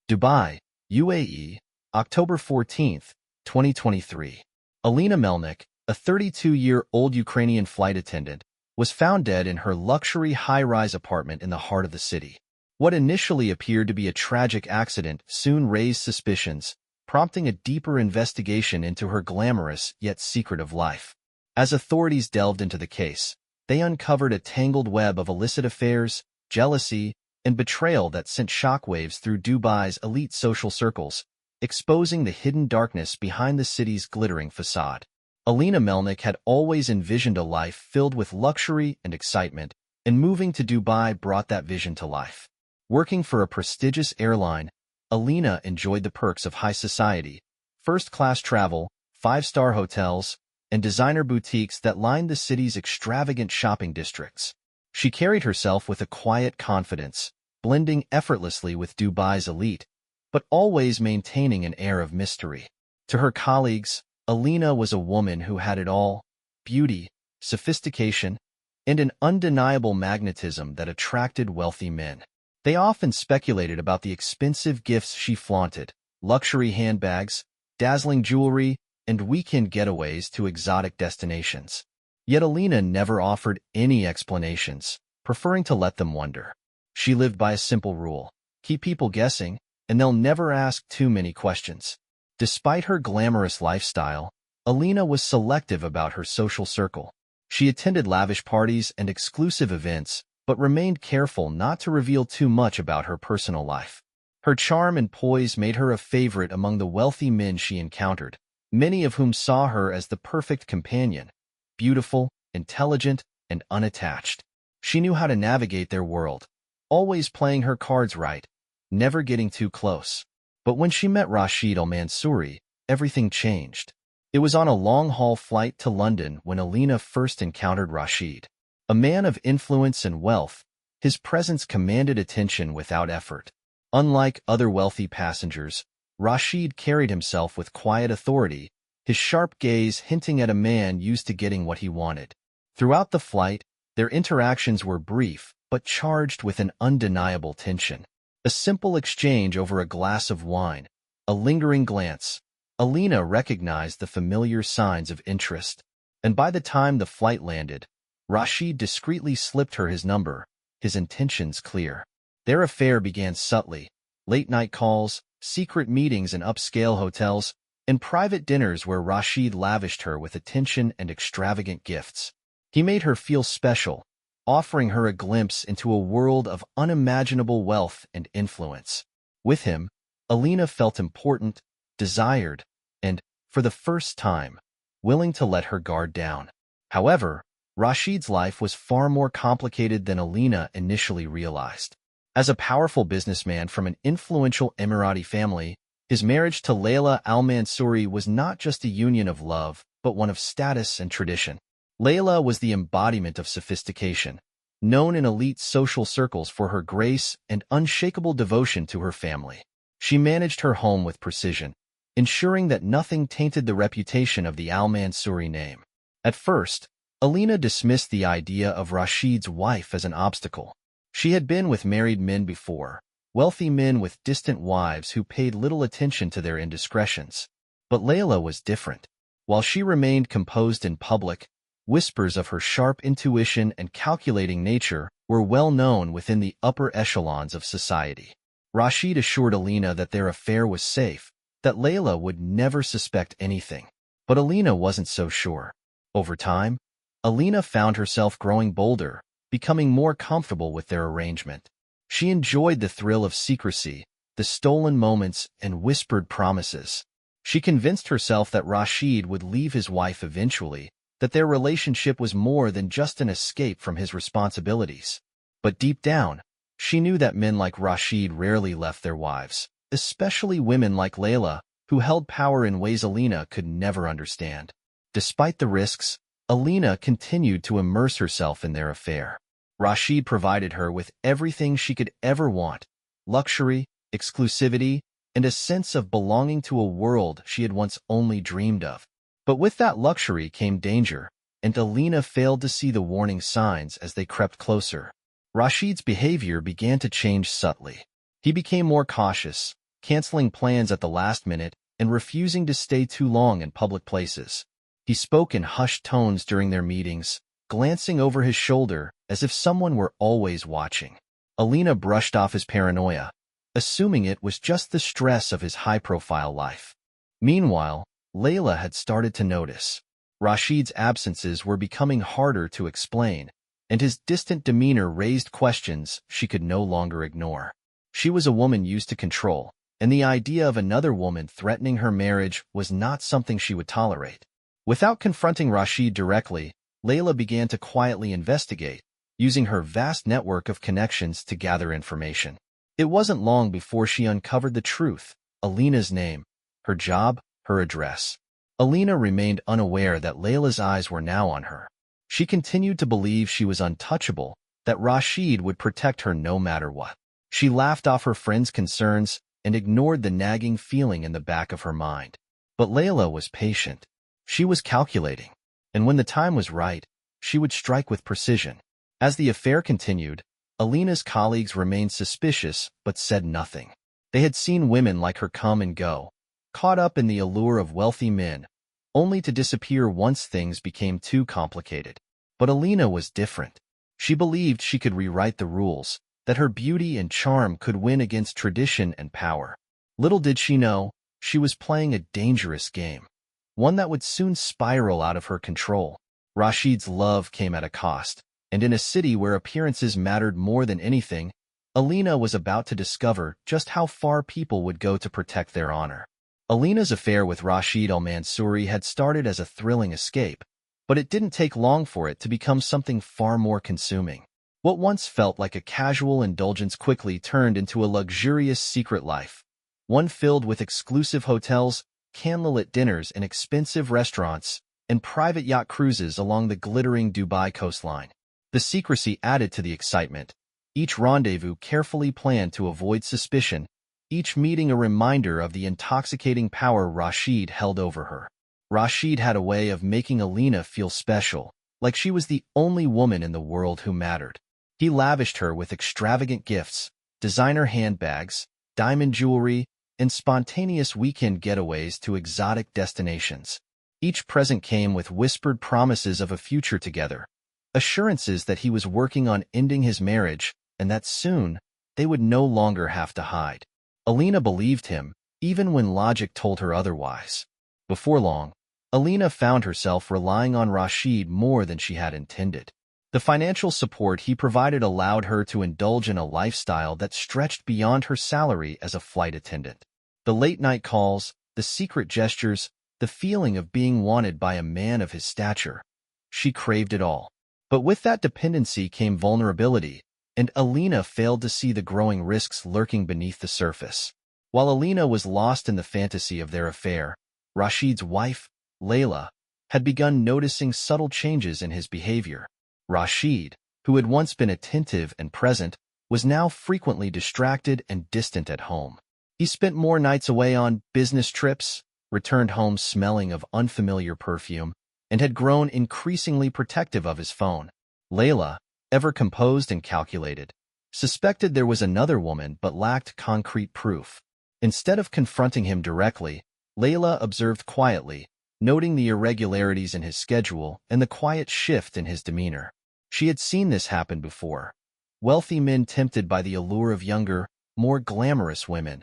Dubai, UAE, October 14, 2023. Alina Melnik, a 32-year-old Ukrainian flight attendant, was found dead in her luxury high-rise apartment in the heart of the city. What initially appeared to be a tragic accident soon raised suspicions, prompting a deeper investigation into her glamorous yet secretive life. As authorities delved into the case, they uncovered a tangled web of illicit affairs, jealousy, and betrayal that sent shockwaves through Dubai's elite social circles, exposing the hidden darkness behind the city's glittering facade. Alina Melnik had always envisioned a life filled with luxury and excitement, and moving to Dubai brought that vision to life. Working for a prestigious airline, Alina enjoyed the perks of high society, first-class travel, five-star hotels, and designer boutiques that lined the city's extravagant shopping districts. She carried herself with a quiet confidence, blending effortlessly with Dubai's elite, but always maintaining an air of mystery. To her colleagues, Alina was a woman who had it all: beauty, sophistication, and an undeniable magnetism that attracted wealthy men. They often speculated about the expensive gifts she flaunted: luxury handbags, dazzling jewelry, and weekend getaways to exotic destinations. Yet Alina never offered any explanations, preferring to let them wonder. She lived by a simple rule: keep people guessing, and they'll never ask too many questions. Despite her glamorous lifestyle, Alina was selective about her social circle. She attended lavish parties and exclusive events, but remained careful not to reveal too much about her personal life. Her charm and poise made her a favorite among the wealthy men she encountered, many of whom saw her as the perfect companion: beautiful, intelligent, and unattached. She knew how to navigate their world, always playing her cards right, never getting too close. But when she met Rashid al-Mansouri, everything changed. It was on a long-haul flight to London when Alina first encountered Rashid. A man of influence and wealth, his presence commanded attention without effort. Unlike other wealthy passengers, Rashid carried himself with quiet authority, his sharp gaze hinting at a man used to getting what he wanted. Throughout the flight, their interactions were brief, but charged with an undeniable tension. A simple exchange over a glass of wine, a lingering glance. Alina recognized the familiar signs of interest, and by the time the flight landed, Rashid discreetly slipped her his number, his intentions clear. Their affair began subtly: late-night calls, secret meetings in upscale hotels, and private dinners where Rashid lavished her with attention and extravagant gifts. He made her feel special, offering her a glimpse into a world of unimaginable wealth and influence. With him, Alina felt important, desired, and, for the first time, willing to let her guard down. However, Rashid's life was far more complicated than Alina initially realized. As a powerful businessman from an influential Emirati family, his marriage to Leila al-Mansouri was not just a union of love, but one of status and tradition. Leila was the embodiment of sophistication, known in elite social circles for her grace and unshakable devotion to her family. She managed her home with precision, ensuring that nothing tainted the reputation of the al-Mansouri name. At first, Alina dismissed the idea of Rashid's wife as an obstacle. She had been with married men before, wealthy men with distant wives who paid little attention to their indiscretions. But Leila was different. While she remained composed in public, whispers of her sharp intuition and calculating nature were well known within the upper echelons of society. Rashid assured Alina that their affair was safe, that Leila would never suspect anything. But Alina wasn't so sure. Over time, Alina found herself growing bolder, becoming more comfortable with their arrangement. She enjoyed the thrill of secrecy, the stolen moments, and whispered promises. She convinced herself that Rashid would leave his wife eventually, that their relationship was more than just an escape from his responsibilities. But deep down, she knew that men like Rashid rarely left their wives, especially women like Leila, who held power in ways Alina could never understand. Despite the risks, Alina continued to immerse herself in their affair. Rashid provided her with everything she could ever want: luxury, exclusivity, and a sense of belonging to a world she had once only dreamed of. But with that luxury came danger, and Alina failed to see the warning signs as they crept closer. Rashid's behavior began to change subtly. He became more cautious, canceling plans at the last minute and refusing to stay too long in public places. He spoke in hushed tones during their meetings, glancing over his shoulder as if someone were always watching. Alina brushed off his paranoia, assuming it was just the stress of his high-profile life. Meanwhile, Leila had started to notice. Rashid's absences were becoming harder to explain, and his distant demeanor raised questions she could no longer ignore. She was a woman used to control, and the idea of another woman threatening her marriage was not something she would tolerate. Without confronting Rashid directly, Leila began to quietly investigate, using her vast network of connections to gather information. It wasn't long before she uncovered the truth: Alina's name, her job, her address. Alina remained unaware that Leila's eyes were now on her. She continued to believe she was untouchable, that Rashid would protect her no matter what. She laughed off her friend's concerns and ignored the nagging feeling in the back of her mind. But Leila was patient. She was calculating, and when the time was right, she would strike with precision. As the affair continued, Alina's colleagues remained suspicious but said nothing. They had seen women like her come and go, caught up in the allure of wealthy men, only to disappear once things became too complicated. But Alina was different. She believed she could rewrite the rules, that her beauty and charm could win against tradition and power. Little did she know, she was playing a dangerous game, one that would soon spiral out of her control. Rashid's love came at a cost, and in a city where appearances mattered more than anything, Alina was about to discover just how far people would go to protect their honor. Alina's affair with Rashid al-Mansouri had started as a thrilling escape, but it didn't take long for it to become something far more consuming. What once felt like a casual indulgence quickly turned into a luxurious secret life, one filled with exclusive hotels, candlelit dinners in expensive restaurants, and private yacht cruises along the glittering Dubai coastline. The secrecy added to the excitement, each rendezvous carefully planned to avoid suspicion, each meeting a reminder of the intoxicating power Rashid held over her. Rashid had a way of making Alina feel special, like she was the only woman in the world who mattered. He lavished her with extravagant gifts, designer handbags, diamond jewelry, and spontaneous weekend getaways to exotic destinations. Each present came with whispered promises of a future together, assurances that he was working on ending his marriage, and that soon, they would no longer have to hide. Alina believed him, even when logic told her otherwise. Before long, Alina found herself relying on Rashid more than she had intended. The financial support he provided allowed her to indulge in a lifestyle that stretched beyond her salary as a flight attendant. The late-night calls, the secret gestures, the feeling of being wanted by a man of his stature. She craved it all. But with that dependency came vulnerability, and Alina failed to see the growing risks lurking beneath the surface. While Alina was lost in the fantasy of their affair, Rashid's wife, Leila, had begun noticing subtle changes in his behavior. Rashid, who had once been attentive and present, was now frequently distracted and distant at home. He spent more nights away on business trips, returned home smelling of unfamiliar perfume, and had grown increasingly protective of his phone. Leila, ever composed and calculated, suspected there was another woman but lacked concrete proof. Instead of confronting him directly, Leila observed quietly, noting the irregularities in his schedule and the quiet shift in his demeanor. She had seen this happen before. Wealthy men tempted by the allure of younger, more glamorous women.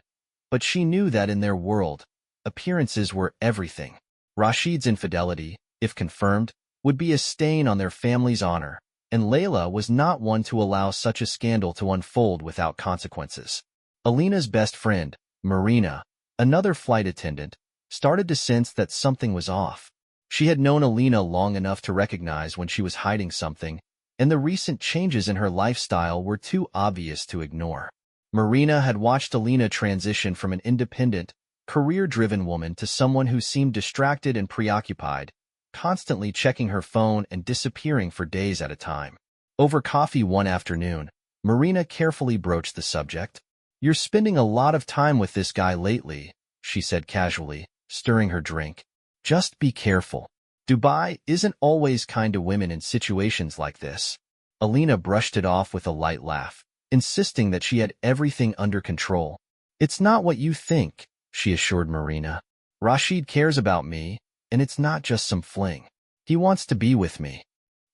But she knew that in their world, appearances were everything. Rashid's infidelity, if confirmed, would be a stain on their family's honor, and Leila was not one to allow such a scandal to unfold without consequences. Alina's best friend, Marina, another flight attendant, started to sense that something was off. She had known Alina long enough to recognize when she was hiding something, and the recent changes in her lifestyle were too obvious to ignore. Marina had watched Alina transition from an independent, career-driven woman to someone who seemed distracted and preoccupied, constantly checking her phone and disappearing for days at a time. Over coffee one afternoon, Marina carefully broached the subject. "You're spending a lot of time with this guy lately," she said casually, stirring her drink. "Just be careful. Dubai isn't always kind to women in situations like this." Alina brushed it off with a light laugh, insisting that she had everything under control. "It's not what you think," she assured Marina. "Rashid cares about me, and it's not just some fling. He wants to be with me."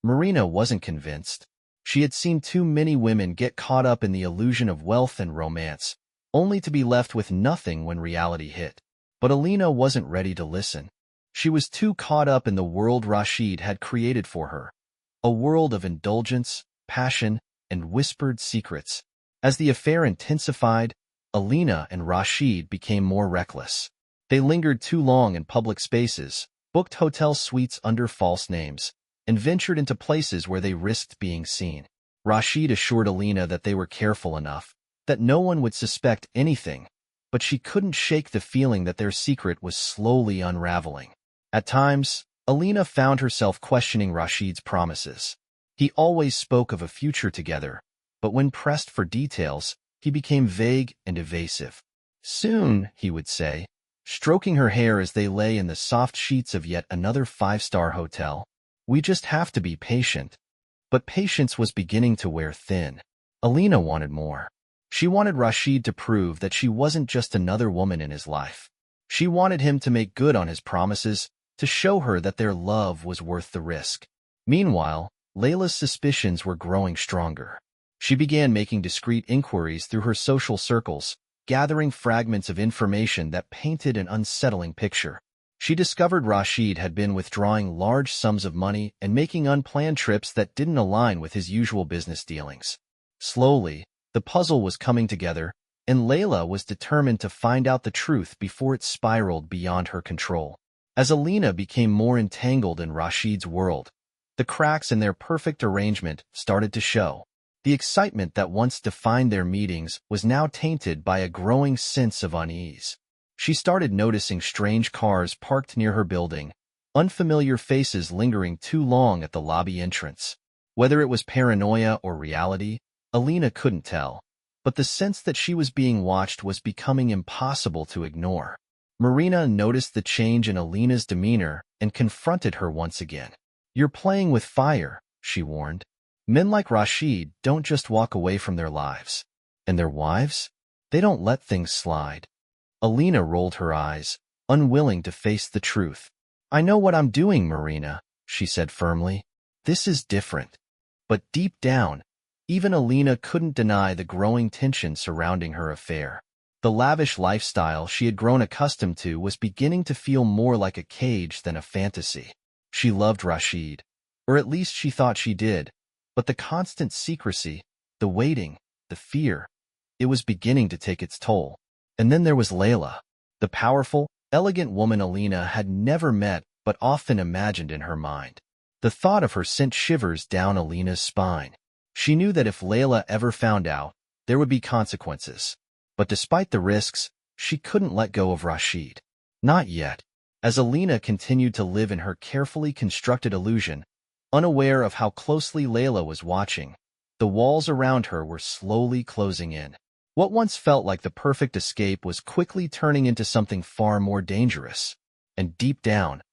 Marina wasn't convinced. She had seen too many women get caught up in the illusion of wealth and romance, only to be left with nothing when reality hit. But Alina wasn't ready to listen. She was too caught up in the world Rashid had created for her, a world of indulgence, passion, and whispered secrets. As the affair intensified, Alina and Rashid became more reckless. They lingered too long in public spaces, booked hotel suites under false names, and ventured into places where they risked being seen. Rashid assured Alina that they were careful enough, that no one would suspect anything, but she couldn't shake the feeling that their secret was slowly unraveling. At times, Alina found herself questioning Rashid's promises. He always spoke of a future together, but when pressed for details, he became vague and evasive. "Soon," he would say, stroking her hair as they lay in the soft sheets of yet another five-star hotel. "We just have to be patient." But patience was beginning to wear thin. Alina wanted more. She wanted Rashid to prove that she wasn't just another woman in his life. She wanted him to make good on his promises, to show her that their love was worth the risk. Meanwhile, Leila's suspicions were growing stronger. She began making discreet inquiries through her social circles, gathering fragments of information that painted an unsettling picture. She discovered Rashid had been withdrawing large sums of money and making unplanned trips that didn't align with his usual business dealings. Slowly, the puzzle was coming together, and Leila was determined to find out the truth before it spiraled beyond her control. As Alina became more entangled in Rashid's world, the cracks in their perfect arrangement started to show. The excitement that once defined their meetings was now tainted by a growing sense of unease. She started noticing strange cars parked near her building, unfamiliar faces lingering too long at the lobby entrance. Whether it was paranoia or reality, Alina couldn't tell, but the sense that she was being watched was becoming impossible to ignore. Marina noticed the change in Alina's demeanor and confronted her once again. "You're playing with fire," she warned. "Men like Rashid don't just walk away from their lives. And their wives? They don't let things slide." Alina rolled her eyes, unwilling to face the truth. "I know what I'm doing, Marina," she said firmly. "This is different." But deep down, even Alina couldn't deny the growing tension surrounding her affair. The lavish lifestyle she had grown accustomed to was beginning to feel more like a cage than a fantasy. She loved Rashid, or at least she thought she did, but the constant secrecy, the waiting, the fear, it was beginning to take its toll. And then there was Leila, the powerful, elegant woman Alina had never met but often imagined in her mind. The thought of her sent shivers down Alina's spine. She knew that if Leila ever found out, there would be consequences. But despite the risks, she couldn't let go of Rashid. Not yet. As Alina continued to live in her carefully constructed illusion, unaware of how closely Leila was watching, the walls around her were slowly closing in. What once felt like the perfect escape was quickly turning into something far more dangerous. And deep down,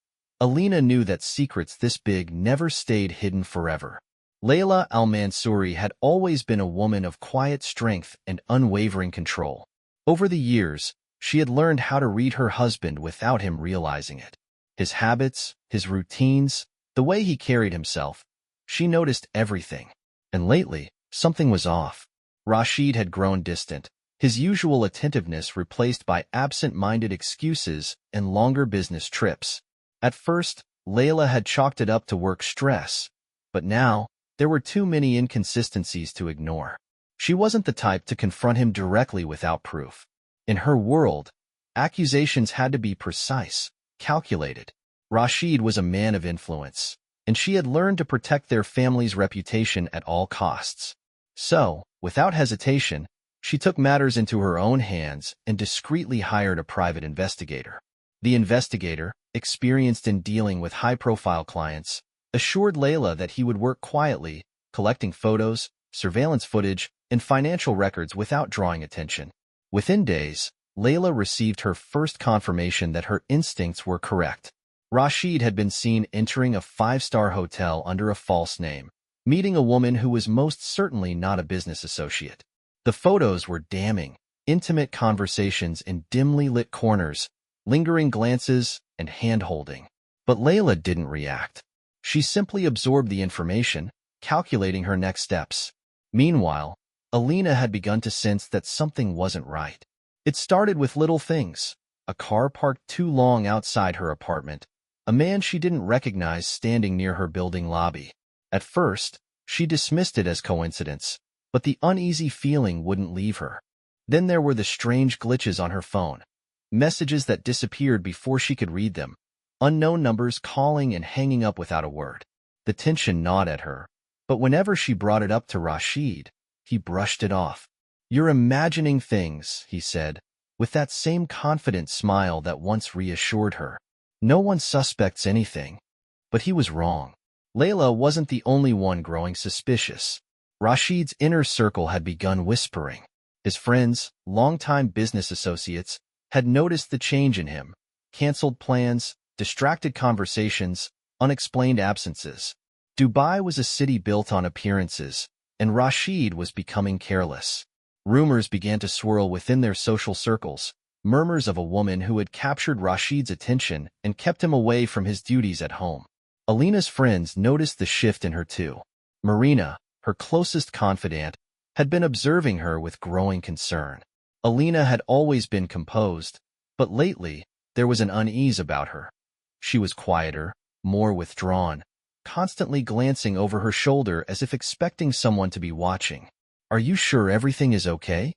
Alina knew that secrets this big never stayed hidden forever. Leila al-Mansouri had always been a woman of quiet strength and unwavering control. Over the years, she had learned how to read her husband without him realizing it. His habits, his routines, the way he carried himself. She noticed everything. And lately, something was off. Rashid had grown distant, his usual attentiveness replaced by absent-minded excuses and longer business trips. At first, Leila had chalked it up to work stress, but now, there were too many inconsistencies to ignore. She wasn't the type to confront him directly without proof. In her world, accusations had to be precise, calculated. Rashid was a man of influence, and she had learned to protect their family's reputation at all costs. So, without hesitation, she took matters into her own hands and discreetly hired a private investigator. The investigator, experienced in dealing with high-profile clients, assured Leila that he would work quietly, collecting photos, surveillance footage, and financial records without drawing attention. Within days, Leila received her first confirmation that her instincts were correct. Rashid had been seen entering a five-star hotel under a false name, meeting a woman who was most certainly not a business associate. The photos were damning, intimate conversations in dimly lit corners, lingering glances, and hand-holding. But Leila didn't react. She simply absorbed the information, calculating her next steps. Meanwhile, Alina had begun to sense that something wasn't right. It started with little things: a car parked too long outside her apartment, a man she didn't recognize standing near her building lobby. At first, she dismissed it as coincidence, but the uneasy feeling wouldn't leave her. Then there were the strange glitches on her phone, messages that disappeared before she could read them, unknown numbers calling and hanging up without a word. The tension gnawed at her, but whenever she brought it up to Rashid, he brushed it off. "You're imagining things," he said, with that same confident smile that once reassured her. No one suspects anything. But he was wrong. Leila wasn't the only one growing suspicious. Rashid's inner circle had begun whispering. His friends, longtime business associates, had noticed the change in him: canceled plans, distracted conversations, unexplained absences. Dubai was a city built on appearances, and Rashid was becoming careless. Rumors began to swirl within their social circles, murmurs of a woman who had captured Rashid's attention and kept him away from his duties at home. Alina's friends noticed the shift in her too. Marina, her closest confidant, had been observing her with growing concern. Alina had always been composed, but lately there was an unease about her. She was quieter, more withdrawn, constantly glancing over her shoulder as if expecting someone to be watching. "Are you sure everything is okay?"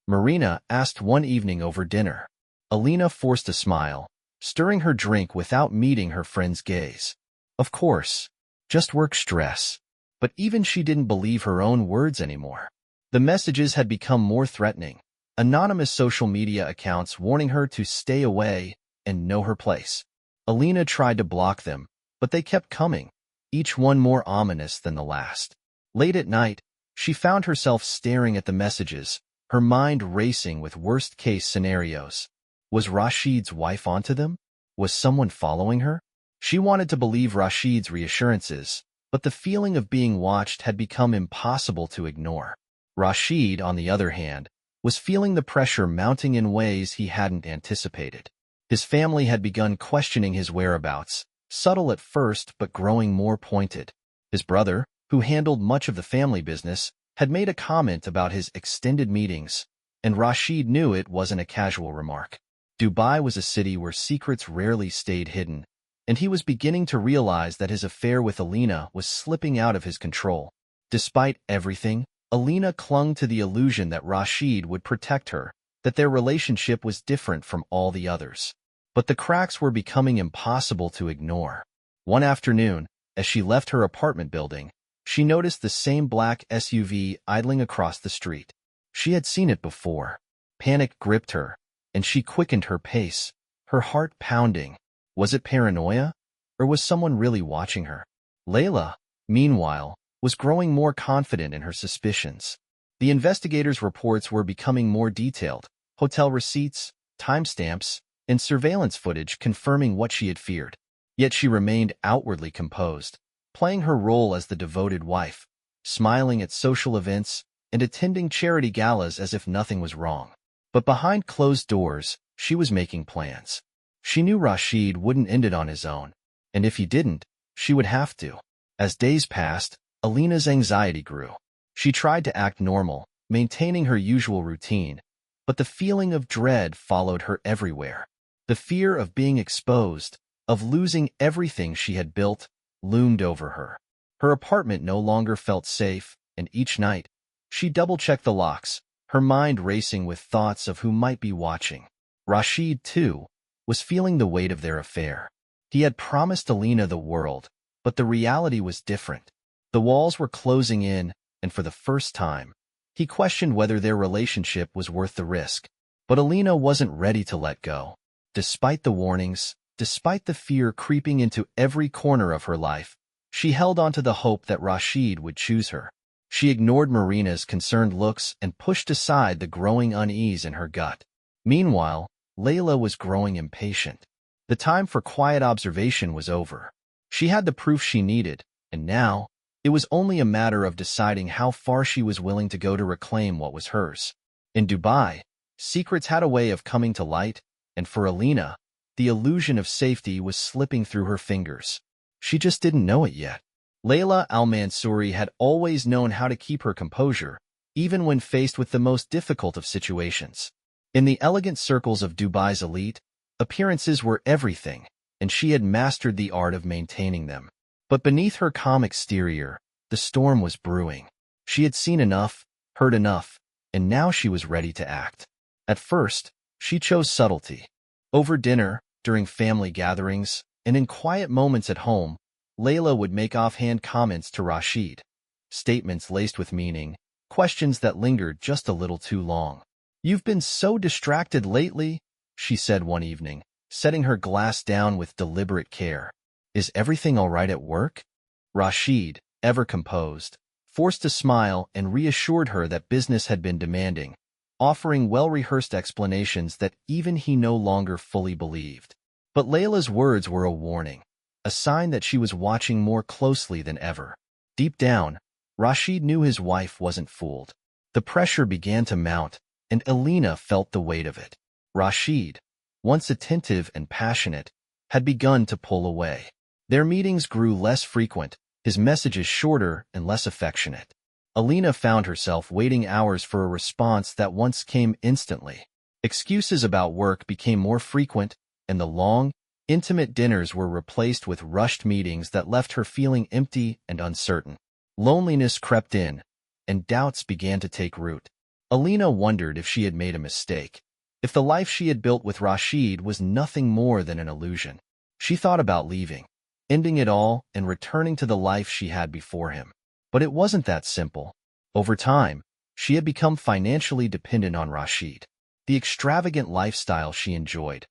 Marina asked one evening over dinner. Alina forced a smile, stirring her drink without meeting her friend's gaze. "Of course, just work stress." But even she didn't believe her own words anymore. The messages had become more threatening, anonymous social media accounts warning her to stay away and know her place. Alina tried to block them, but they kept coming, each one more ominous than the last. Late at night, she found herself staring at the messages, her mind racing with worst-case scenarios. Was Rashid's wife onto them? Was someone following her? She wanted to believe Rashid's reassurances, but the feeling of being watched had become impossible to ignore. Rashid, on the other hand, was feeling the pressure mounting in ways he hadn't anticipated. His family had begun questioning his whereabouts, subtle at first but growing more pointed. His brother, who handled much of the family business, had made a comment about his extended meetings, and Rashid knew it wasn't a casual remark. Dubai was a city where secrets rarely stayed hidden, and he was beginning to realize that his affair with Alina was slipping out of his control. Despite everything, Alina clung to the illusion that Rashid would protect her, that their relationship was different from all the others. But the cracks were becoming impossible to ignore. One afternoon, as she left her apartment building, she noticed the same black SUV idling across the street. She had seen it before. Panic gripped her, and she quickened her pace, her heart pounding. Was it paranoia, or was someone really watching her? Leila, meanwhile, was growing more confident in her suspicions. The investigators' reports were becoming more detailed: hotel receipts, timestamps, and surveillance footage confirming what she had feared. Yet she remained outwardly composed, playing her role as the devoted wife, smiling at social events and attending charity galas as if nothing was wrong. But behind closed doors, she was making plans. She knew Rashid wouldn't end it on his own, and if he didn't, she would have to. As days passed, Alina's anxiety grew. She tried to act normal, maintaining her usual routine, but the feeling of dread followed her everywhere. The fear of being exposed, of losing everything she had built, loomed over her. Her apartment no longer felt safe, and each night, she double-checked the locks, her mind racing with thoughts of who might be watching. Rashid, too, was feeling the weight of their affair. He had promised Alina the world, but the reality was different. The walls were closing in, and for the first time, he questioned whether their relationship was worth the risk. But Alina wasn't ready to let go. Despite the warnings, despite the fear creeping into every corner of her life, she held on to the hope that Rashid would choose her. She ignored Marina's concerned looks and pushed aside the growing unease in her gut. Meanwhile, Leila was growing impatient. The time for quiet observation was over. She had the proof she needed, and now, it was only a matter of deciding how far she was willing to go to reclaim what was hers. In Dubai, Secrets had a way of coming to light, and for Alina, the illusion of safety was slipping through her fingers. She just didn't know it yet. Leila al-Mansouri had always known how to keep her composure, even when faced with the most difficult of situations. In the elegant circles of Dubai's elite, appearances were everything, and she had mastered the art of maintaining them. But beneath her calm exterior, the storm was brewing. She had seen enough, heard enough, and now she was ready to act. At first, she chose subtlety. Over dinner, during family gatherings, and in quiet moments at home, Leila would make offhand comments to Rashid, statements laced with meaning, questions that lingered just a little too long. "You've been so distracted lately," she said one evening, setting her glass down with deliberate care. "Is everything all right at work?" Rashid, ever composed, forced a smile and reassured her that business had been demanding, offering well-rehearsed explanations that even he no longer fully believed. But Leila's words were a warning, a sign that she was watching more closely than ever. Deep down, Rashid knew his wife wasn't fooled. The pressure began to mount, and Alina felt the weight of it. Rashid, once attentive and passionate, had begun to pull away. Their meetings grew less frequent, his messages shorter and less affectionate. Alina found herself waiting hours for a response that once came instantly. Excuses about work became more frequent, and the long, intimate dinners were replaced with rushed meetings that left her feeling empty and uncertain. Loneliness crept in, and doubts began to take root. Alina wondered if she had made a mistake, if the life she had built with Rashid was nothing more than an illusion. She thought about leaving, ending it all and returning to the life she had before him. But it wasn't that simple. Over time, she had become financially dependent on Rashid. The extravagant lifestyle she enjoyed,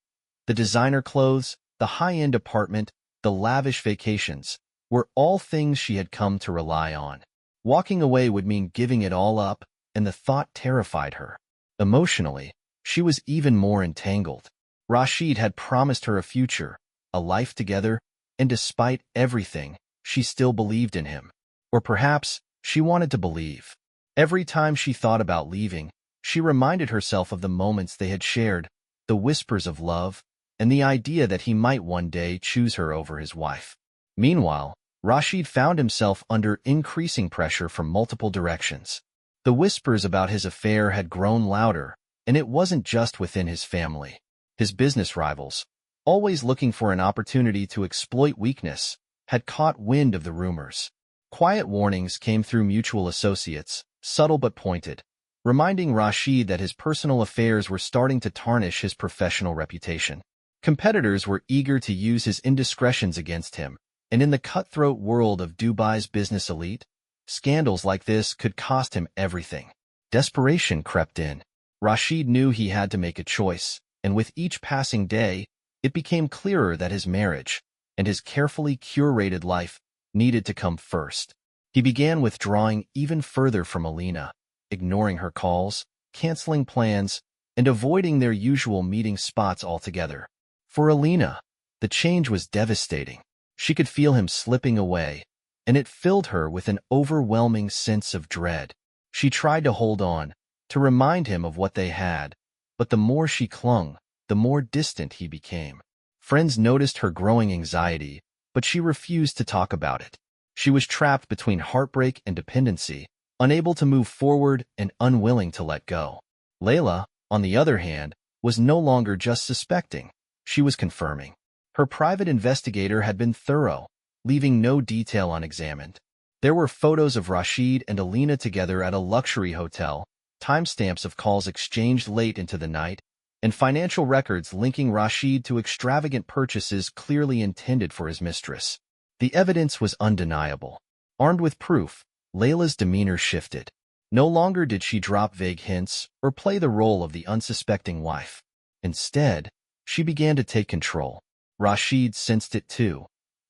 the designer clothes, the high-end apartment, the lavish vacations, were all things she had come to rely on. Walking away would mean giving it all up, and the thought terrified her. Emotionally, she was even more entangled. Rashid had promised her a future, a life together, and despite everything, she still believed in him. Or perhaps she wanted to believe. Every time she thought about leaving, she reminded herself of the moments they had shared, the whispers of love, and the idea that he might one day choose her over his wife. Meanwhile, Rashid found himself under increasing pressure from multiple directions. The whispers about his affair had grown louder, and it wasn't just within his family. His business rivals, always looking for an opportunity to exploit weakness, had caught wind of the rumors. Quiet warnings came through mutual associates, subtle but pointed, reminding Rashid that his personal affairs were starting to tarnish his professional reputation. Competitors were eager to use his indiscretions against him, and in the cutthroat world of Dubai's business elite, scandals like this could cost him everything. Desperation crept in. Rashid knew he had to make a choice, and with each passing day, it became clearer that his marriage and his carefully curated life needed to come first. He began withdrawing even further from Alina, ignoring her calls, canceling plans, and avoiding their usual meeting spots altogether. For Alina, the change was devastating. She could feel him slipping away, and it filled her with an overwhelming sense of dread. She tried to hold on, to remind him of what they had, but the more she clung, the more distant he became. Friends noticed her growing anxiety, but she refused to talk about it. She was trapped between heartbreak and dependency, unable to move forward and unwilling to let go. Leila, on the other hand, was no longer just suspecting. She was confirming. Her private investigator had been thorough, leaving no detail unexamined. There were photos of Rashid and Alina together at a luxury hotel, timestamps of calls exchanged late into the night, and financial records linking Rashid to extravagant purchases clearly intended for his mistress. The evidence was undeniable. Armed with proof, Leila's demeanor shifted. No longer did she drop vague hints or play the role of the unsuspecting wife. Instead, she began to take control. Rashid sensed it too.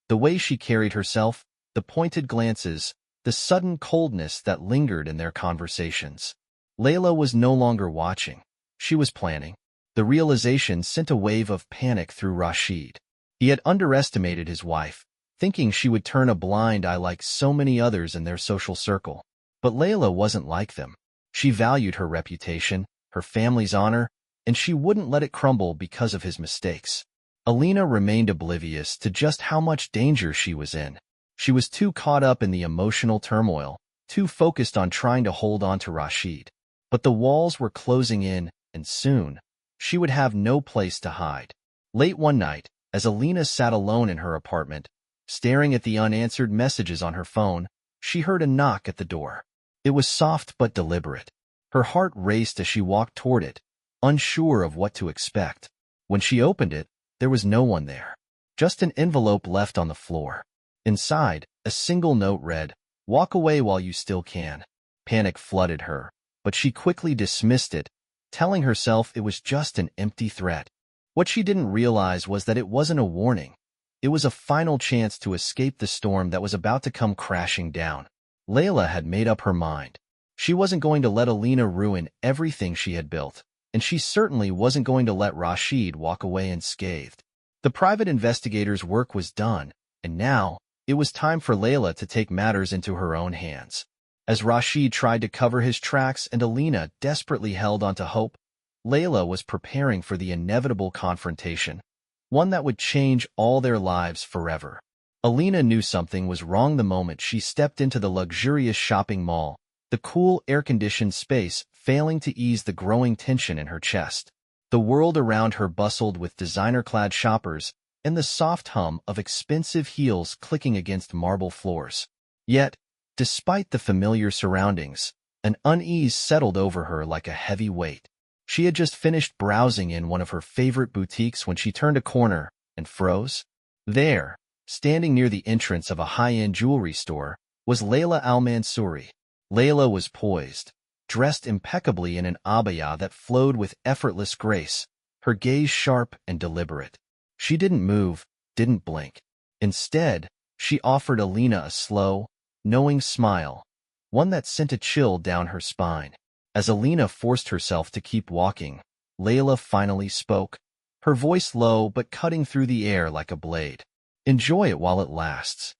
The way she carried herself, the pointed glances, the sudden coldness that lingered in their conversations. Leila was no longer watching. She was planning. The realization sent a wave of panic through Rashid. He had underestimated his wife, thinking she would turn a blind eye like so many others in their social circle. But Leila wasn't like them. She valued her reputation, her family's honor, and she wouldn't let it crumble because of his mistakes. Alina remained oblivious to just how much danger she was in. She was too caught up in the emotional turmoil, too focused on trying to hold on to Rashid. But the walls were closing in, and soon, she would have no place to hide. Late one night, as Alina sat alone in her apartment, staring at the unanswered messages on her phone, she heard a knock at the door. It was soft but deliberate. Her heart raced as she walked toward it, unsure of what to expect. When she opened it, there was no one there. Just an envelope left on the floor. Inside, a single note read, "Walk away while you still can." Panic flooded her, but she quickly dismissed it, telling herself it was just an empty threat. What she didn't realize was that it wasn't a warning. It was a final chance to escape the storm that was about to come crashing down. Leila had made up her mind. She wasn't going to let Alina ruin everything she had built, and she certainly wasn't going to let Rashid walk away unscathed. The private investigator's work was done, and now, it was time for Leila to take matters into her own hands. As Rashid tried to cover his tracks and Alina desperately held onto hope, Leila was preparing for the inevitable confrontation, one that would change all their lives forever. Alina knew something was wrong the moment she stepped into the luxurious shopping mall, the cool, air-conditioned space failing to ease the growing tension in her chest. The world around her bustled with designer-clad shoppers and the soft hum of expensive heels clicking against marble floors. Yet, despite the familiar surroundings, an unease settled over her like a heavy weight. She had just finished browsing in one of her favorite boutiques when she turned a corner and froze. There, standing near the entrance of a high-end jewelry store, was Leila al-Mansouri. Leila was poised, dressed impeccably in an abaya that flowed with effortless grace, her gaze sharp and deliberate. She didn't move, didn't blink. Instead, she offered Alina a slow, knowing smile, one that sent a chill down her spine. As Alina forced herself to keep walking, Leila finally spoke, her voice low but cutting through the air like a blade. "Enjoy it while it lasts."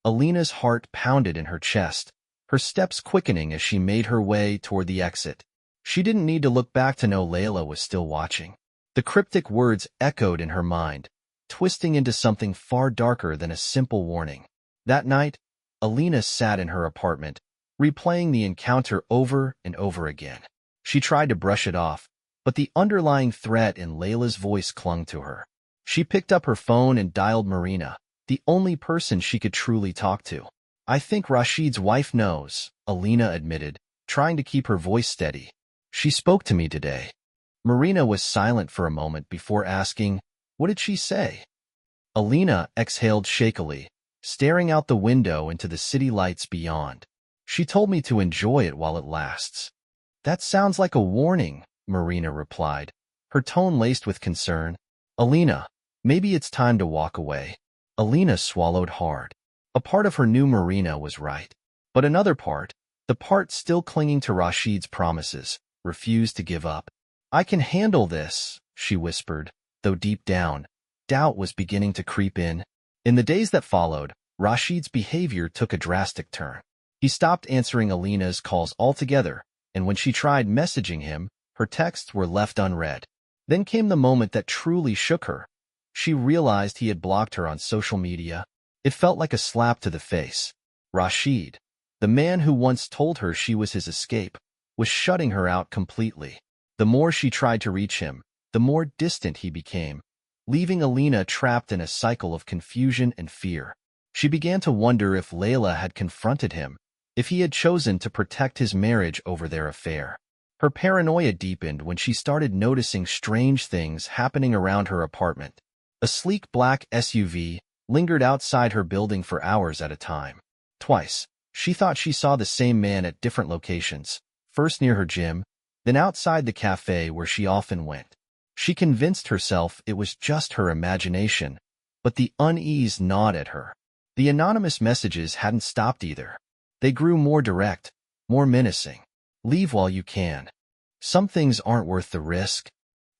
Alina's heart pounded in her chest, her steps quickening as she made her way toward the exit. She didn't need to look back to know Leila was still watching. The cryptic words echoed in her mind, twisting into something far darker than a simple warning. That night, Alina sat in her apartment, replaying the encounter over and over again. She tried to brush it off, but the underlying threat in Leila's voice clung to her. She picked up her phone and dialed Marina, the only person she could truly talk to. "I think Rashid's wife knows," Alina admitted, trying to keep her voice steady. "She spoke to me today." Marina was silent for a moment before asking, "What did she say?" Alina exhaled shakily, staring out the window into the city lights beyond. "She told me to enjoy it while it lasts." "That sounds like a warning," Marina replied, her tone laced with concern. "Alina, maybe it's time to walk away." Alina swallowed hard. A part of her knew Marina was right. But another part, the part still clinging to Rashid's promises, refused to give up. "I can handle this," she whispered, though deep down, doubt was beginning to creep in. In the days that followed, Rashid's behavior took a drastic turn. He stopped answering Alina's calls altogether, and when she tried messaging him, her texts were left unread. Then came the moment that truly shook her. She realized he had blocked her on social media. It felt like a slap to the face. Rashid, the man who once told her she was his escape, was shutting her out completely. The more she tried to reach him, the more distant he became, leaving Alina trapped in a cycle of confusion and fear. She began to wonder if Leila had confronted him, if he had chosen to protect his marriage over their affair. Her paranoia deepened when she started noticing strange things happening around her apartment. A sleek black SUV lingered outside her building for hours at a time. Twice, she thought she saw the same man at different locations, first near her gym, then outside the cafe where she often went. She convinced herself it was just her imagination, but the unease gnawed at her. The anonymous messages hadn't stopped either. They grew more direct, more menacing. "Leave while you can. Some things aren't worth the risk."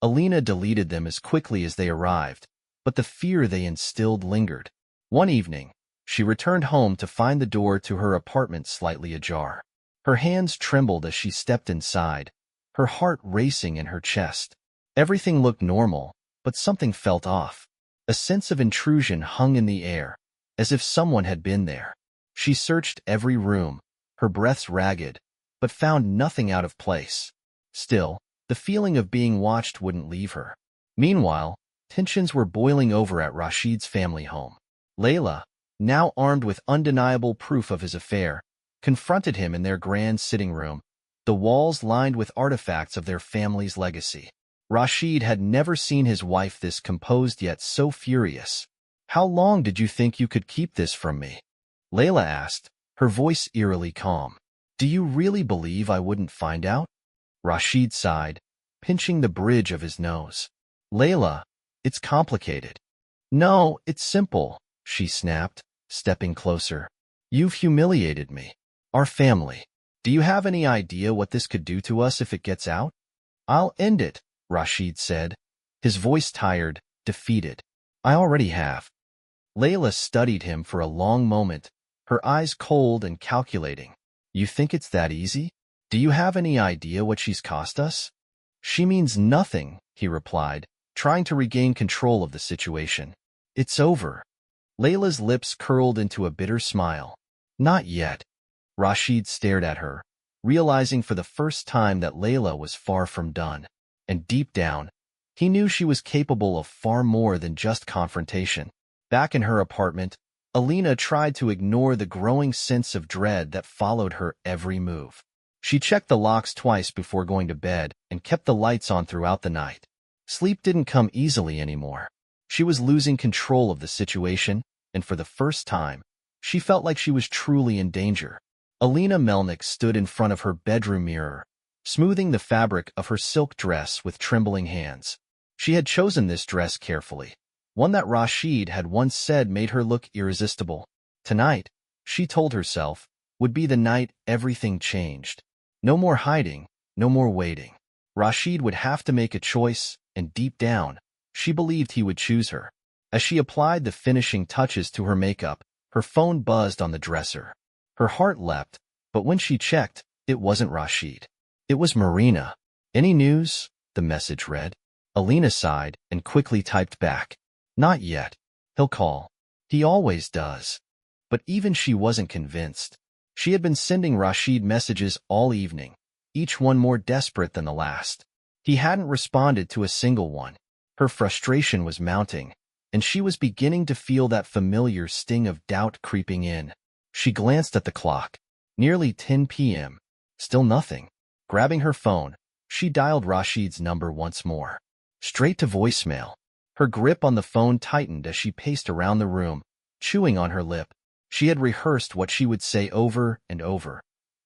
Alina deleted them as quickly as they arrived, but the fear they instilled lingered. One evening, she returned home to find the door to her apartment slightly ajar. Her hands trembled as she stepped inside, her heart racing in her chest. Everything looked normal, but something felt off. A sense of intrusion hung in the air, as if someone had been there. She searched every room, her breaths ragged, but found nothing out of place. Still, the feeling of being watched wouldn't leave her. Meanwhile, tensions were boiling over at Rashid's family home. Leila, now armed with undeniable proof of his affair, confronted him in their grand sitting room, the walls lined with artifacts of their family's legacy. Rashid had never seen his wife this composed yet so furious. "How long did you think you could keep this from me?" Leila asked, her voice eerily calm. "Do you really believe I wouldn't find out?" Rashid sighed, pinching the bridge of his nose. "Leila, it's complicated." "No, it's simple," she snapped, stepping closer. "You've humiliated me. Our family. Do you have any idea what this could do to us if it gets out?" "I'll end it," Rashid said, his voice tired, defeated. "I already have." Leila studied him for a long moment, her eyes cold and calculating. "You think it's that easy? Do you have any idea what she's cost us?" "She means nothing," he replied, trying to regain control of the situation. "It's over." Leila's lips curled into a bitter smile. "Not yet." Rashid stared at her, realizing for the first time that Leila was far from done. And deep down, he knew she was capable of far more than just confrontation. Back in her apartment, Alina tried to ignore the growing sense of dread that followed her every move. She checked the locks twice before going to bed and kept the lights on throughout the night. Sleep didn't come easily anymore. She was losing control of the situation, and for the first time, she felt like she was truly in danger. Alina Melnick stood in front of her bedroom mirror, smoothing the fabric of her silk dress with trembling hands. She had chosen this dress carefully, one that Rashid had once said made her look irresistible. Tonight, she told herself, would be the night everything changed. No more hiding, no more waiting. Rashid would have to make a choice, and deep down, she believed he would choose her. As she applied the finishing touches to her makeup, her phone buzzed on the dresser. Her heart leapt, but when she checked, it wasn't Rashid. It was Marina. "Any news?" the message read. Alina sighed and quickly typed back. "Not yet. He'll call. He always does." But even she wasn't convinced. She had been sending Rashid messages all evening, each one more desperate than the last. He hadn't responded to a single one. Her frustration was mounting, and she was beginning to feel that familiar sting of doubt creeping in. She glanced at the clock. Nearly 10 p.m. Still nothing. Grabbing her phone, she dialed Rashid's number once more. Straight to voicemail. Her grip on the phone tightened as she paced around the room, chewing on her lip. She had rehearsed what she would say over and over.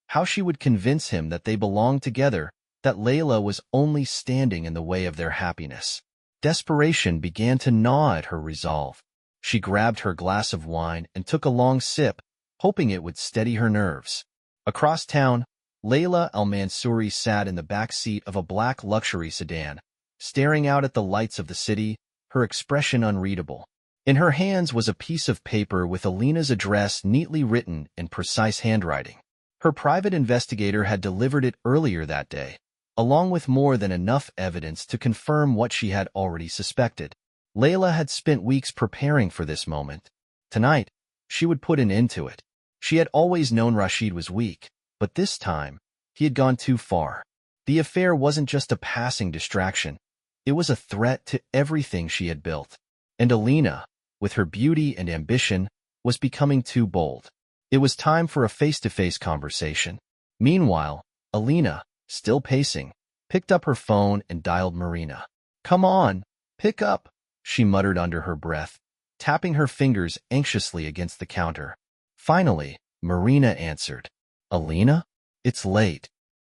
How she would convince him that they belonged together, that Leila was only standing in the way of their happiness. Desperation began to gnaw at her resolve. She grabbed her glass of wine and took a long sip, hoping it would steady her nerves. Across town, Leila Al-Mansouri sat in the back seat of a black luxury sedan, staring out at the lights of the city, her expression unreadable. In her hands was a piece of paper with Alina's address neatly written in precise handwriting. Her private investigator had delivered it earlier that day, along with more than enough evidence to confirm what she had already suspected. Leila had spent weeks preparing for this moment. Tonight, she would put an end to it. She had always known Rashid was weak, but this time, he had gone too far. The affair wasn't just a passing distraction. It was a threat to everything she had built. And Alina, with her beauty and ambition, was becoming too bold. It was time for a face-to-face conversation. Meanwhile, Alina, still pacing, picked up her phone and dialed Marina. "Come on, pick up," she muttered under her breath, tapping her fingers anxiously against the counter. Finally, Marina answered. "Alina? It's late."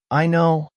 I know,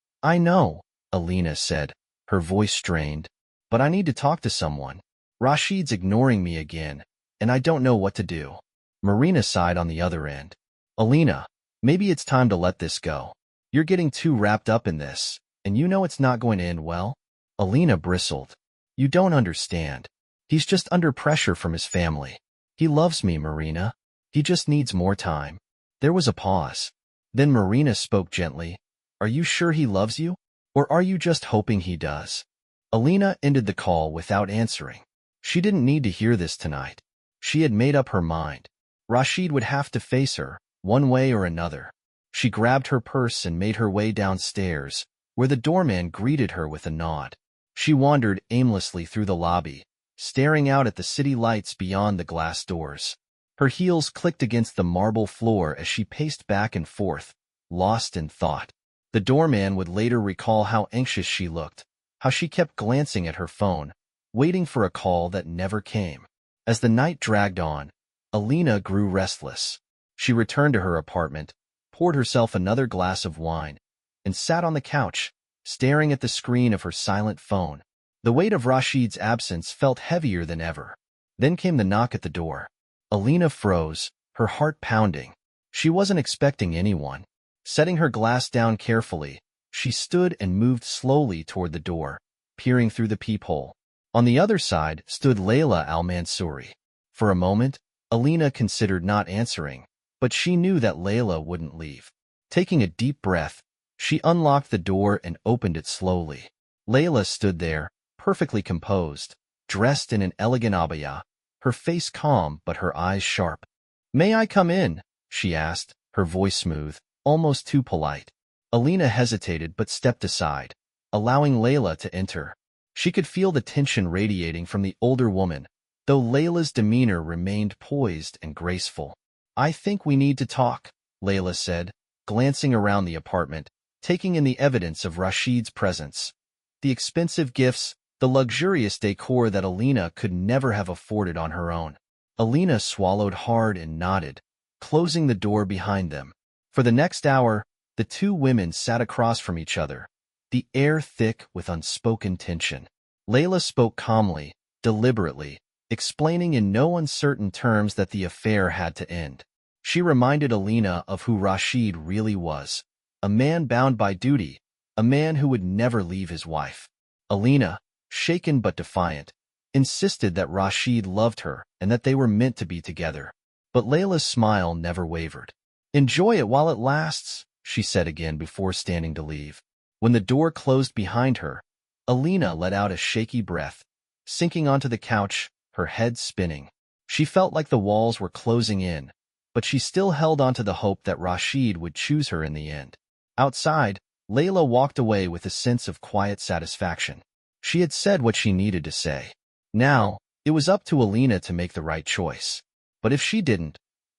Alina said, her voice strained. "But I need to talk to someone. Rashid's ignoring me again, and I don't know what to do." Marina sighed on the other end. "Alina, maybe it's time to let this go. You're getting too wrapped up in this, and you know it's not going to end well." Alina bristled. "You don't understand. He's just under pressure from his family. He loves me, Marina. He just needs more time." There was a pause. Then Marina spoke gently. "Are you sure he loves you?" Or are you just hoping he does? Alina ended the call without answering. She didn't need to hear this tonight. She had made up her mind. Rashid would have to face her, one way or another. She grabbed her purse and made her way downstairs, where the doorman greeted her with a nod. She wandered aimlessly through the lobby, staring out at the city lights beyond the glass doors. Her heels clicked against the marble floor as she paced back and forth, lost in thought. The doorman would later recall how anxious she looked, how she kept glancing at her phone, waiting for a call that never came. As the night dragged on, Alina grew restless. She returned to her apartment, poured herself another glass of wine, and sat on the couch, staring at the screen of her silent phone. The weight of Rashid's absence felt heavier than ever. Then came the knock at the door. Alina froze, her heart pounding. She wasn't expecting anyone. Setting her glass down carefully, she stood and moved slowly toward the door, peering through the peephole. On the other side stood Leila al-Mansouri. For a moment, Alina considered not answering, but she knew that Leila wouldn't leave. Taking a deep breath, she unlocked the door and opened it slowly. Leila stood there, perfectly composed, dressed in an elegant abaya, her face calm but her eyes sharp. "May I come in?" she asked, her voice smooth, almost too polite. Alina hesitated but stepped aside, allowing Leila to enter. She could feel the tension radiating from the older woman, though Leila's demeanor remained poised and graceful. "I think we need to talk," Leila said, glancing around the apartment, taking in the evidence of Rashid's presence. The expensive gifts, the luxurious decor that Alina could never have afforded on her own. Alina swallowed hard and nodded, closing the door behind them. For the next hour, the two women sat across from each other, the air thick with unspoken tension. Leila spoke calmly, deliberately, explaining in no uncertain terms that the affair had to end. She reminded Alina of who Rashid really was, a man bound by duty, a man who would never leave his wife. Alina, shaken but defiant, insisted that Rashid loved her and that they were meant to be together. But Leila's smile never wavered. "Enjoy it while it lasts," she said again before standing to leave. When the door closed behind her, Alina let out a shaky breath, sinking onto the couch, her head spinning. She felt like the walls were closing in, but she still held onto the hope that Rashid would choose her in the end. Outside, Leila walked away with a sense of quiet satisfaction. She had said what she needed to say. Now, it was up to Alina to make the right choice. But if she didn't,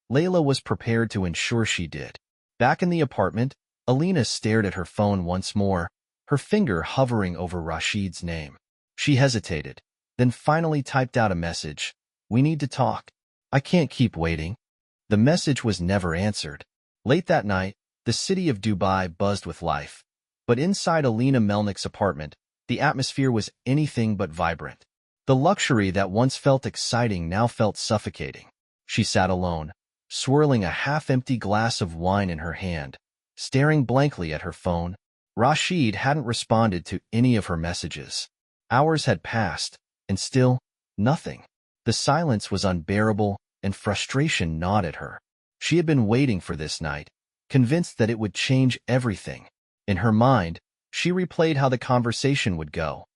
Leila was prepared to ensure she did. Back in the apartment, Alina stared at her phone once more, her finger hovering over Rashid's name. She hesitated, then finally typed out a message. "We need to talk. I can't keep waiting." The message was never answered. Late that night, the city of Dubai buzzed with life. But inside Alina Melnick's apartment, the atmosphere was anything but vibrant. The luxury that once felt exciting now felt suffocating. She sat alone, swirling a half-empty glass of wine in her hand, staring blankly at her phone. Rashid hadn't responded to any of her messages. Hours had passed, and still, nothing. The silence was unbearable, and frustration gnawed at her. She had been waiting for this night, convinced that it would change everything. In her mind, she replayed how the conversation would go.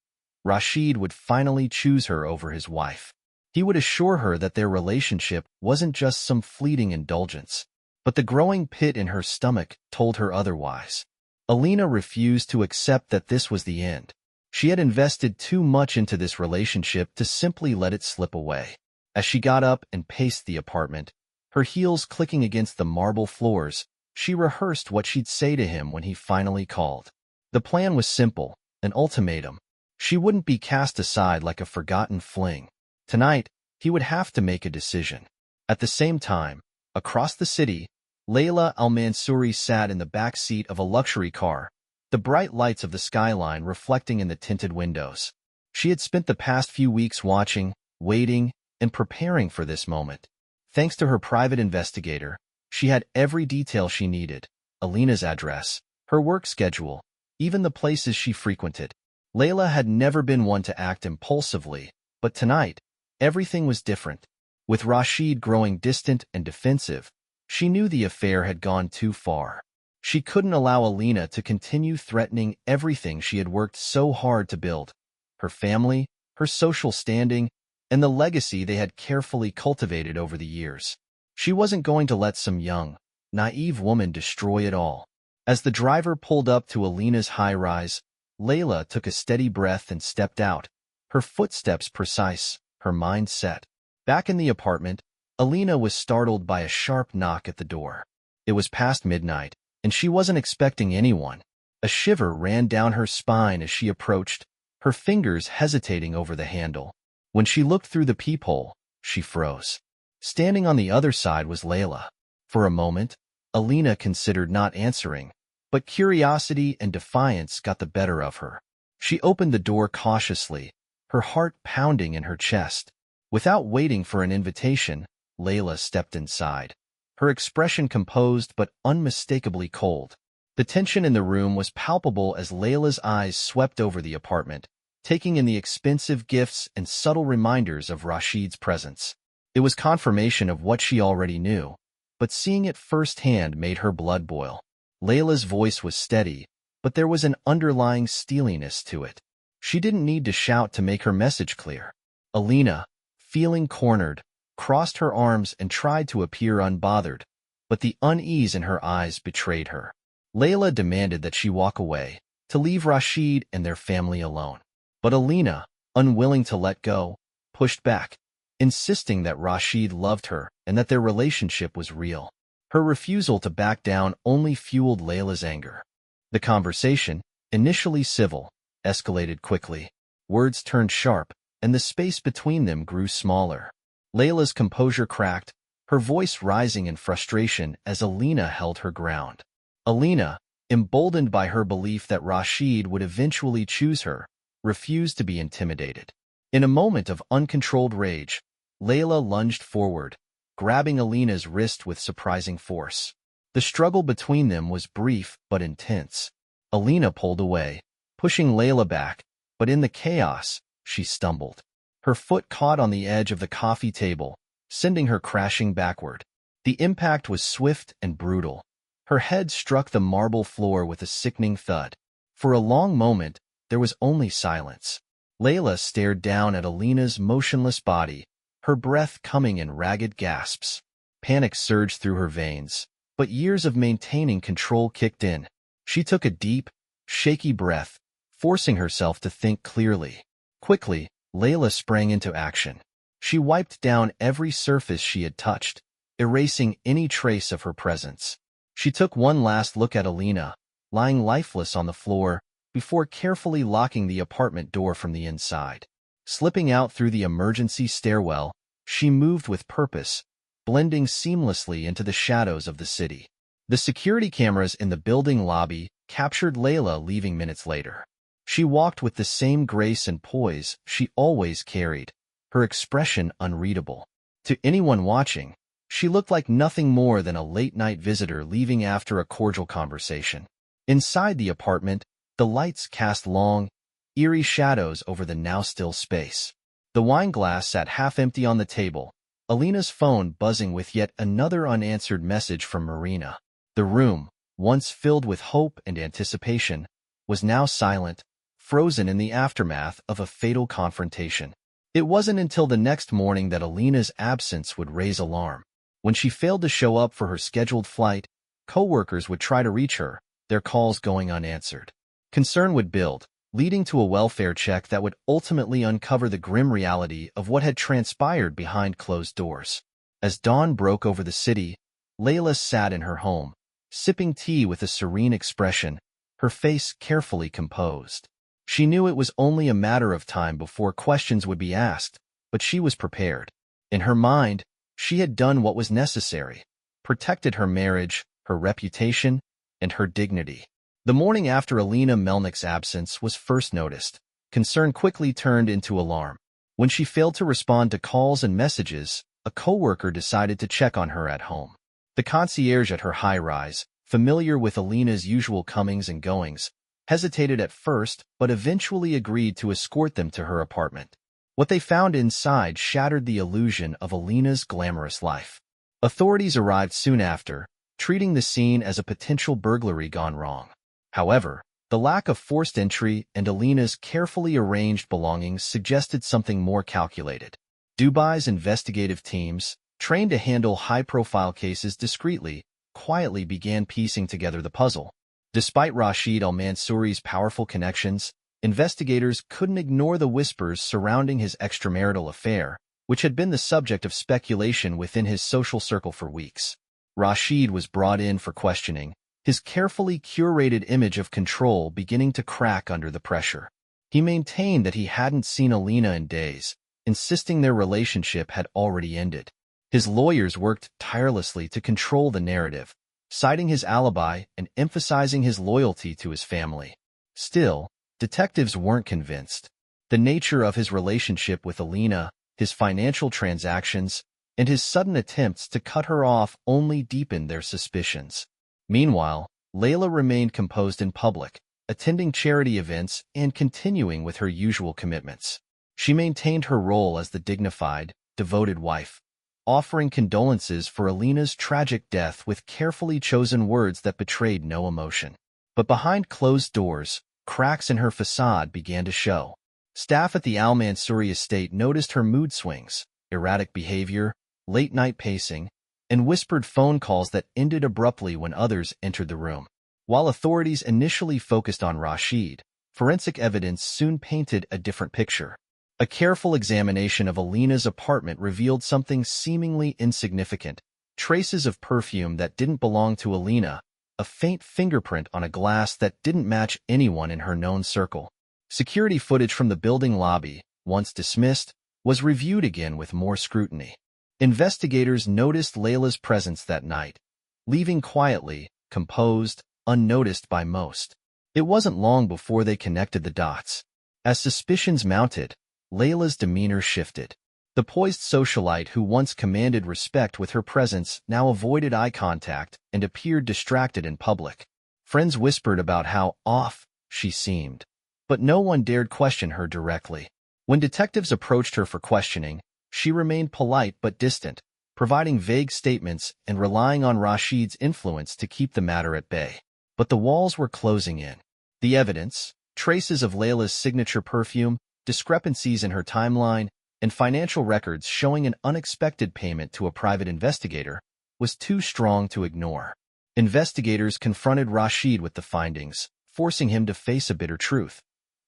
Rashid would finally choose her over his wife. He would assure her that their relationship wasn't just some fleeting indulgence. But the growing pit in her stomach told her otherwise. Alina refused to accept that this was the end. She had invested too much into this relationship to simply let it slip away. As she got up and paced the apartment, her heels clicking against the marble floors, she rehearsed what she'd say to him when he finally called. The plan was simple, an ultimatum. She wouldn't be cast aside like a forgotten fling. Tonight, he would have to make a decision. At the same time, across the city, Leila al-Mansouri sat in the back seat of a luxury car, the bright lights of the skyline reflecting in the tinted windows. She had spent the past few weeks watching, waiting, and preparing for this moment. Thanks to her private investigator, she had every detail she needed: Alina's address, her work schedule, even the places she frequented. Leila had never been one to act impulsively, but tonight, everything was different. With Rashid growing distant and defensive, she knew the affair had gone too far. She couldn't allow Alina to continue threatening everything she had worked so hard to build: her family, her social standing, and the legacy they had carefully cultivated over the years. She wasn't going to let some young, naive woman destroy it all. As the driver pulled up to Alina's high-rise, Leila took a steady breath and stepped out, her footsteps precise, her mind set. Back in the apartment, Alina was startled by a sharp knock at the door. It was past midnight, and she wasn't expecting anyone. A shiver ran down her spine as she approached, her fingers hesitating over the handle. When she looked through the peephole, she froze. Standing on the other side was Leila. For a moment, Alina considered not answering, but curiosity and defiance got the better of her. She opened the door cautiously, her heart pounding in her chest. Without waiting for an invitation, Leila stepped inside, her expression composed but unmistakably cold. The tension in the room was palpable as Leila's eyes swept over the apartment, taking in the expensive gifts and subtle reminders of Rashid's presence. It was confirmation of what she already knew, but seeing it firsthand made her blood boil. Leila's voice was steady, but there was an underlying steeliness to it. She didn't need to shout to make her message clear. Alina, feeling cornered, crossed her arms and tried to appear unbothered, but the unease in her eyes betrayed her. Leila demanded that she walk away, to leave Rashid and their family alone. But Alina, unwilling to let go, pushed back, insisting that Rashid loved her and that their relationship was real. Her refusal to back down only fueled Leila's anger. The conversation, initially civil, escalated quickly. Words turned sharp, and the space between them grew smaller. Leila's composure cracked, her voice rising in frustration as Alina held her ground. Alina, emboldened by her belief that Rashid would eventually choose her, refused to be intimidated. In a moment of uncontrolled rage, Leila lunged forward, grabbing Alina's wrist with surprising force. The struggle between them was brief but intense. Alina pulled away, pushing Leila back, but in the chaos, she stumbled. Her foot caught on the edge of the coffee table, sending her crashing backward. The impact was swift and brutal. Her head struck the marble floor with a sickening thud. For a long moment, there was only silence. Leila stared down at Alina's motionless body, her breath coming in ragged gasps. Panic surged through her veins, but years of maintaining control kicked in. She took a deep, shaky breath, forcing herself to think clearly. Quickly, Leila sprang into action. She wiped down every surface she had touched, erasing any trace of her presence. She took one last look at Alina, lying lifeless on the floor, before carefully locking the apartment door from the inside. Slipping out through the emergency stairwell, she moved with purpose, blending seamlessly into the shadows of the city. The security cameras in the building lobby captured Leila leaving minutes later. She walked with the same grace and poise she always carried, her expression unreadable. To anyone watching, she looked like nothing more than a late-night visitor leaving after a cordial conversation. Inside the apartment, the lights cast long, eerie shadows over the now-still space. The wine glass sat half-empty on the table, Alina's phone buzzing with yet another unanswered message from Marina. The room, once filled with hope and anticipation, was now silent, frozen in the aftermath of a fatal confrontation. It wasn't until the next morning that Alina's absence would raise alarm. When she failed to show up for her scheduled flight, co-workers would try to reach her, their calls going unanswered. Concern would build, leading to a welfare check that would ultimately uncover the grim reality of what had transpired behind closed doors. As dawn broke over the city, Leila sat in her home, sipping tea with a serene expression, her face carefully composed. She knew it was only a matter of time before questions would be asked, but she was prepared. In her mind, she had done what was necessary, protected her marriage, her reputation, and her dignity. The morning after Alina Melnick's absence was first noticed, concern quickly turned into alarm. When she failed to respond to calls and messages, a coworker decided to check on her at home. The concierge at her high-rise, familiar with Alina's usual comings and goings, hesitated at first but eventually agreed to escort them to her apartment. What they found inside shattered the illusion of Alina's glamorous life. Authorities arrived soon after, treating the scene as a potential burglary gone wrong. However, the lack of forced entry and Alina's carefully arranged belongings suggested something more calculated. Dubai's investigative teams, trained to handle high-profile cases discreetly, quietly began piecing together the puzzle. Despite Rashid al-Mansouri's powerful connections, investigators couldn't ignore the whispers surrounding his extramarital affair, which had been the subject of speculation within his social circle for weeks. Rashid was brought in for questioning, his carefully curated image of control beginning to crack under the pressure. He maintained that he hadn't seen Alina in days, insisting their relationship had already ended. His lawyers worked tirelessly to control the narrative, citing his alibi and emphasizing his loyalty to his family. Still, detectives weren't convinced. The nature of his relationship with Alina, his financial transactions, and his sudden attempts to cut her off only deepened their suspicions. Meanwhile, Leila remained composed in public, attending charity events and continuing with her usual commitments. She maintained her role as the dignified, devoted wife, offering condolences for Alina's tragic death with carefully chosen words that betrayed no emotion. But behind closed doors, cracks in her facade began to show. Staff at the al-Mansouri estate noticed her mood swings, erratic behavior, late-night pacing, and whispered phone calls that ended abruptly when others entered the room. While authorities initially focused on Rashid, forensic evidence soon painted a different picture. A careful examination of Alina's apartment revealed something seemingly insignificant: traces of perfume that didn't belong to Alina, a faint fingerprint on a glass that didn't match anyone in her known circle. Security footage from the building lobby, once dismissed, was reviewed again with more scrutiny. Investigators noticed Leila's presence that night, leaving quietly, composed, unnoticed by most. It wasn't long before they connected the dots. As suspicions mounted, Leila's demeanor shifted. The poised socialite who once commanded respect with her presence now avoided eye contact and appeared distracted in public. Friends whispered about how off she seemed, but no one dared question her directly. When detectives approached her for questioning, she remained polite but distant, providing vague statements and relying on Rashid's influence to keep the matter at bay. But the walls were closing in. The evidence, traces of Leila's signature perfume, discrepancies in her timeline, and financial records showing an unexpected payment to a private investigator, was too strong to ignore. Investigators confronted Rashid with the findings, forcing him to face a bitter truth.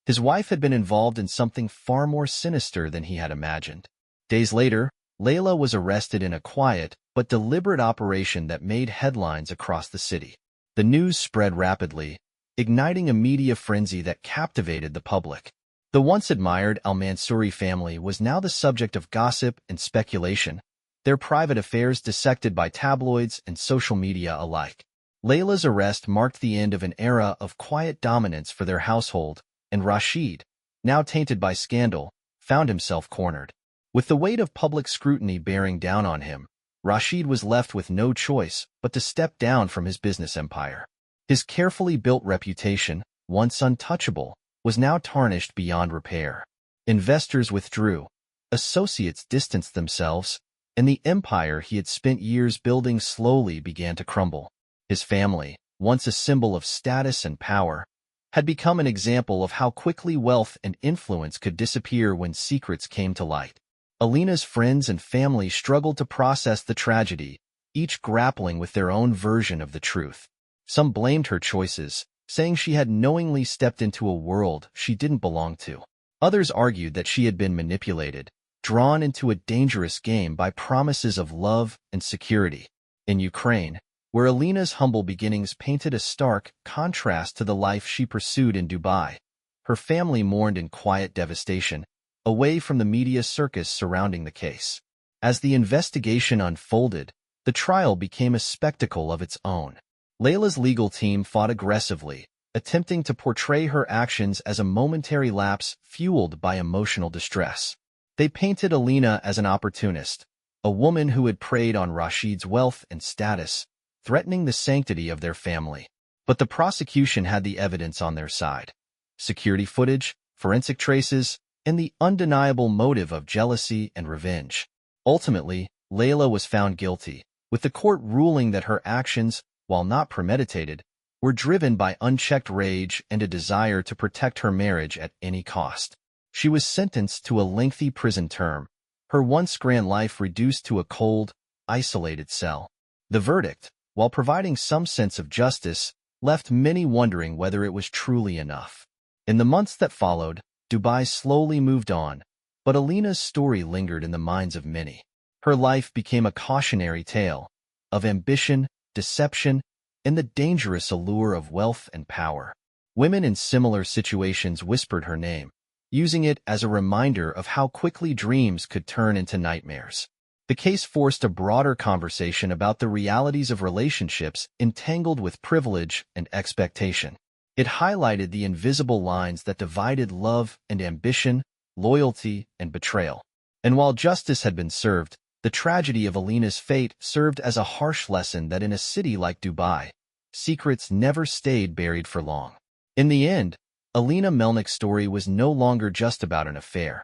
His wife had been involved in something far more sinister than he had imagined. Days later, Leila was arrested in a quiet but deliberate operation that made headlines across the city. The news spread rapidly, igniting a media frenzy that captivated the public. The once admired al-Mansouri family was now the subject of gossip and speculation, their private affairs dissected by tabloids and social media alike. Leila's arrest marked the end of an era of quiet dominance for their household, and Rashid, now tainted by scandal, found himself cornered. With the weight of public scrutiny bearing down on him, Rashid was left with no choice but to step down from his business empire. His carefully built reputation, once untouchable, was now tarnished beyond repair. Investors withdrew, associates distanced themselves, and the empire he had spent years building slowly began to crumble. His family, once a symbol of status and power, had become an example of how quickly wealth and influence could disappear when secrets came to light. Alina's friends and family struggled to process the tragedy, each grappling with their own version of the truth. Some blamed her choices, saying she had knowingly stepped into a world she didn't belong to. Others argued that she had been manipulated, drawn into a dangerous game by promises of love and security. In Ukraine, where Alina's humble beginnings painted a stark contrast to the life she pursued in Dubai, her family mourned in quiet devastation, away from the media circus surrounding the case. As the investigation unfolded, the trial became a spectacle of its own. Leila's legal team fought aggressively, attempting to portray her actions as a momentary lapse fueled by emotional distress. They painted Alina as an opportunist, a woman who had preyed on Rashid's wealth and status, threatening the sanctity of their family. But the prosecution had the evidence on their side: security footage, forensic traces, and the undeniable motive of jealousy and revenge. Ultimately, Leila was found guilty, with the court ruling that her actions, while not premeditated, were driven by unchecked rage and a desire to protect her marriage at any cost. She was sentenced to a lengthy prison term, her once grand life reduced to a cold, isolated cell. The verdict, while providing some sense of justice, left many wondering whether it was truly enough. In the months that followed, Dubai slowly moved on, but Alina's story lingered in the minds of many. Her life became a cautionary tale of ambition, deception, and the dangerous allure of wealth and power. Women in similar situations whispered her name, using it as a reminder of how quickly dreams could turn into nightmares. The case forced a broader conversation about the realities of relationships entangled with privilege and expectation. It highlighted the invisible lines that divided love and ambition, loyalty and betrayal. And while justice had been served, the tragedy of Alina's fate served as a harsh lesson that in a city like Dubai, secrets never stayed buried for long. In the end, Alina Melnick's story was no longer just about an affair.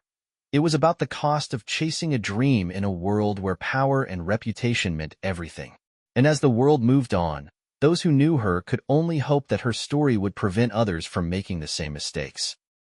It was about the cost of chasing a dream in a world where power and reputation meant everything. And as the world moved on, those who knew her could only hope that her story would prevent others from making the same mistakes.